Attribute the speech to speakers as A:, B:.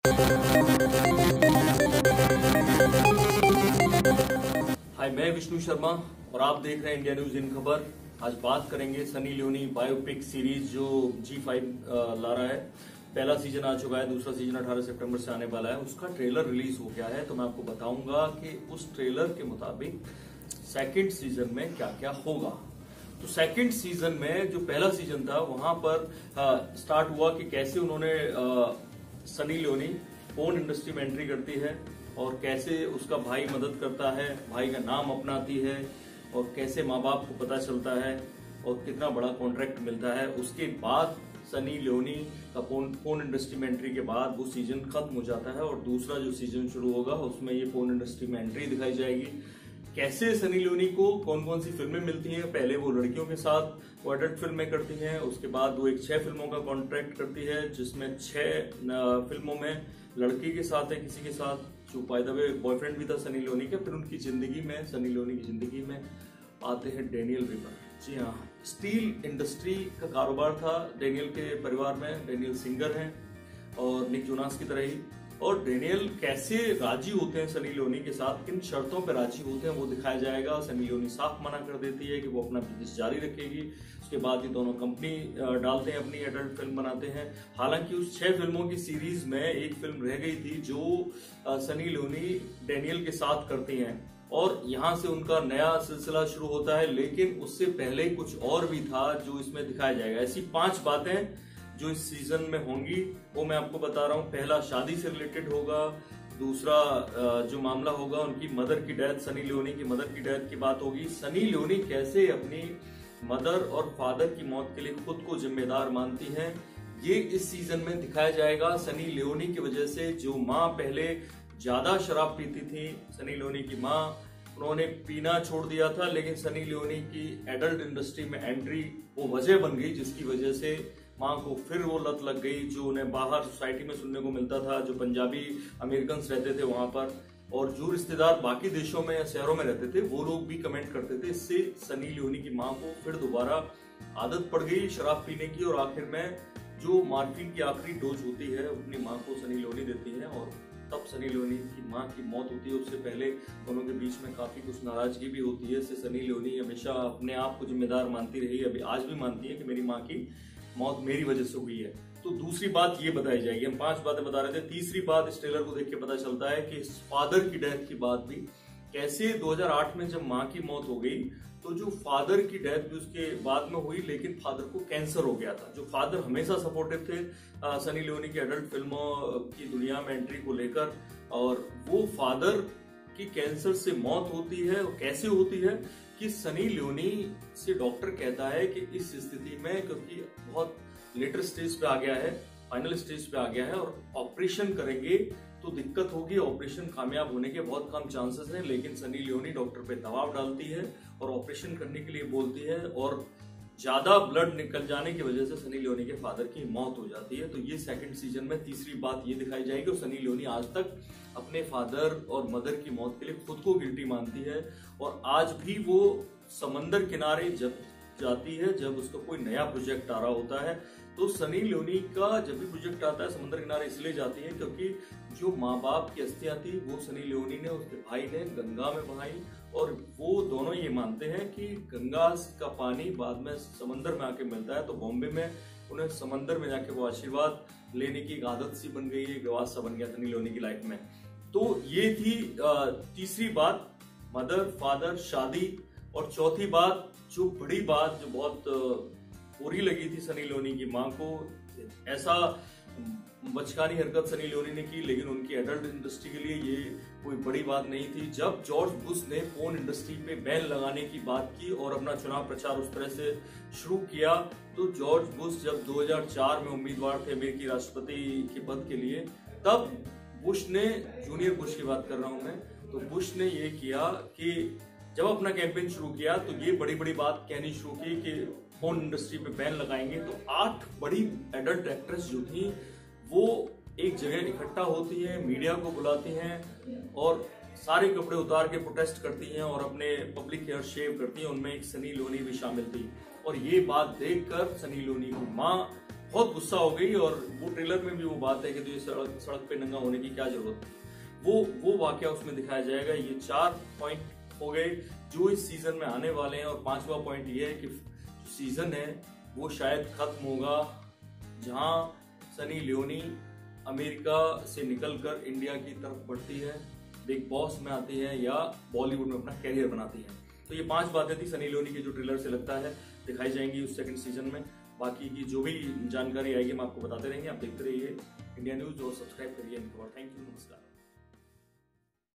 A: हाय, मैं विष्णु शर्मा और आप देख रहे हैं इंडिया न्यूज इन खबर। आज बात करेंगे सनी लियोनी बायोपिक सीरीज जो G5 ला रहा है। पहला सीजन आ चुका है, दूसरा सीजन 18 सितंबर से आने वाला है। उसका ट्रेलर रिलीज हो गया है, तो मैं आपको बताऊंगा कि उस ट्रेलर के मुताबिक सेकंड सीजन में क्या क्या होगा। तो सेकंड सीजन में जो पहला सीजन था वहां पर स्टार्ट हुआ कि कैसे उन्होंने सनी लियोनी पोर्न इंडस्ट्री में एंट्री करती है और कैसे उसका भाई मदद करता है, भाई का नाम अपनाती है और कैसे माँ बाप को पता चलता है और कितना बड़ा कॉन्ट्रैक्ट मिलता है। उसके बाद सनी लियोनी का पोर्न इंडस्ट्री में एंट्री के बाद वो सीजन खत्म हो जाता है और दूसरा जो सीजन शुरू होगा उसमें ये पोर्न इंडस्ट्री में एंट्री दिखाई जाएगी। कैसे सनी लियोनी को कौन कौन सी फिल्में मिलती हैं। पहले वो लड़कियों के साथ वो एडल्ट फिल्में करती हैं, उसके बाद वो 6 फिल्मों का कॉन्ट्रैक्ट करती है जिसमें 6 फिल्मों में लड़की के साथ है, किसी के साथ जो बाय द वे बॉयफ्रेंड भी था सनी लियोनी के। फिर उनकी जिंदगी में, सनी लियोनी की जिंदगी में आते हैं डेनियल रिपर। जी हाँ, स्टील इंडस्ट्री का कारोबार था डेनियल के परिवार में। डेनियल सिंगर हैं और निक जोनास की तरह ही। और डेनियल कैसे राजी होते हैं सनी लियोनी के साथ, किन शर्तों पर राजी होते हैं वो दिखाया जाएगा। सनी लियोनी साफ मना कर देती है कि वो अपना बिजनेस जारी रखेगी। उसके बाद ये दोनों कंपनी डालते हैं, अपनी एडल्ट फिल्म बनाते हैं। हालांकि उस 6 फिल्मों की सीरीज में एक फिल्म रह गई थी जो सनी लियोनी डेनियल के साथ करती हैं और यहां से उनका नया सिलसिला शुरू होता है। लेकिन उससे पहले कुछ और भी था जो इसमें दिखाया जाएगा। ऐसी 5 बातें जो इस सीजन में होंगी वो मैं आपको बता रहा हूँ। पहला शादी से रिलेटेड होगा। दूसरा जो मामला होगा उनकी मदर की डेथ, सनी लियोनी की मदर की डेथ की बात होगी। सनी लियोनी कैसे अपनी मदर और फादर की मौत के लिए खुद को जिम्मेदार मानती हैं, ये इस सीजन में दिखाया जाएगा। सनी लियोनी की वजह से जो माँ पहले ज्यादा शराब पीती थी, सनी लियोनी की माँ, उन्होंने पीना छोड़ दिया था। लेकिन सनी लियोनी की एडल्ट इंडस्ट्री में एंट्री वो वजह बन गई जिसकी वजह से माँ को फिर वो लत लग गई जो उन्हें बाहर सोसाइटी में सुनने को मिलता था। जो पंजाबी अमेरिकन रहते थे वहां पर और जो रिश्तेदार बाकी देशों में या शहरों में रहते थे वो लोग भी कमेंट करते थे। इससे सनी लियोनी की माँ को फिर दोबारा आदत पड़ गई शराब पीने की और आखिर में जो मार्फिन की आखिरी डोज होती है अपनी माँ को सनी लियोनी देती है और तब सनी लियोनी की माँ की मौत होती है। उससे पहले दोनों के बीच में काफी कुछ नाराजगी भी होती है। इससे सनी लियोनी हमेशा अपने आप को जिम्मेदार मानती रही, अभी आज भी मानती है कि मेरी माँ की मौत मेरी वजह से हुई है। तो दूसरी बात ये बताई जाएगी। हम 5 बातें बता रहे थे। तीसरी बात इस ट्रेलर को देख के पता चलता है कि फादर की डेथ की बात भी कैसे 2008 में जब माँ की मौत हो गई तो जो फादर की डेथ भी उसके बाद में हुई, लेकिन फादर को कैंसर हो गया था। जो फादर हमेशा सपोर्टिव थे सनी लियोनी की एडल्ट फिल्मों की दुनिया में एंट्री को लेकर, और वो फादर की कैंसर से मौत होती है। और कैसे होती है कि सनी लियोनी से डॉक्टर कहता है कि इस स्थिति में, क्योंकि बहुत लेटर स्टेज पे आ गया है, फाइनल स्टेज पे आ गया है और ऑपरेशन करेंगे तो दिक्कत होगी, ऑपरेशन कामयाब होने के बहुत कम चांसेस हैं। लेकिन सनी लियोनी डॉक्टर पे दबाव डालती है और ऑपरेशन करने के लिए बोलती है और ज्यादा ब्लड निकल जाने की वजह से सनी लियोनी के फादर की मौत हो जाती है। तो ये सेकंड सीजन में तीसरी बात ये दिखाई जाएगी। और सनी लियोनी आज तक अपने फादर और मदर की मौत के लिए खुद को गिल्टी मानती है और आज भी वो समंदर किनारे जब जाती है जब उसका कोई नया प्रोजेक्ट आ रहा होता है। तो सनी लियोनी का जब भी प्रोजेक्ट आता है समंदर किनारे इसलिए जाती है क्योंकि जो माँ बाप की अस्थियां थी वो सनी लियोनी ने, उसके भाई ने गंगा में बहाई और वो दोनों ये मानते हैं कि गंगा का पानी बाद में समंदर में आके मिलता है। तो बॉम्बे में उन्हें समंदर में जाके वो आशीर्वाद लेने की एक आदत सी बन गई, एक रिवाज सा बन गया सनी लियोनी की लाइफ में। तो ये थी तीसरी बात, मदर फादर शादी। और चौथी बात, जो बड़ी बात जो बहुत बुरी लगी थी सनी लियोनी की माँ को, ऐसा बचकानी हरकत सनी लियोनी ने की लेकिन उनकी एडल्ट इंडस्ट्री के लिए ये कोई बड़ी बात नहीं थी। जब जॉर्ज बुश ने पोर्न इंडस्ट्री पे बैन लगाने की बात की और अपना चुनाव प्रचार उस तरह से शुरू किया, तो जॉर्ज बुश जब 2004 में उम्मीदवार थे अमेरिकी राष्ट्रपति के पद के लिए, तब बुश ने, जूनियर बुश की बात कर रहा हूं मैं, तो बुश ने ये किया कि जब अपना कैंपेन शुरू किया तो ये बड़ी बड़ी बात कहनी शुरू की कि पोर्न इंडस्ट्री पे बैन लगाएंगे। तो 8 बड़ी एडल्ट एक्ट्रेस जो थी वो एक जगह इकट्ठा होती है, मीडिया को बुलाती हैं और सारे कपड़े उतार के प्रोटेस्ट करती हैं और अपने पब्लिक हेयर शेव करती हैं। उनमें एक सनी लियोनी भी शामिल थी और ये बात देखकर सनी लियोनी की माँ बहुत गुस्सा हो गई। और वो ट्रेलर में भी वो बात है कि तो ये सड़क पे नंगा होने की क्या जरूरत है, वो वाकया उसमें दिखाया जाएगा। ये 4 पॉइंट हो गए जो इस सीजन में आने वाले हैं। और 5वां पॉइंट ये है कि जो सीजन है वो शायद खत्म होगा जहां सनी लियोनी अमेरिका से निकलकर इंडिया की तरफ बढ़ती है, बिग बॉस में आती है या बॉलीवुड में अपना कैरियर बनाती है। तो ये 5 बातें थी सनी लियोनी के जो ट्रेलर से लगता है दिखाई जाएंगी उस सेकंड सीजन में। बाकी की जो भी जानकारी आएगी हम आपको बताते रहेंगे। आप देखते रहिए इंडिया न्यूज और सब्सक्राइब करिए इनखबर। थैंक यू, नमस्कार।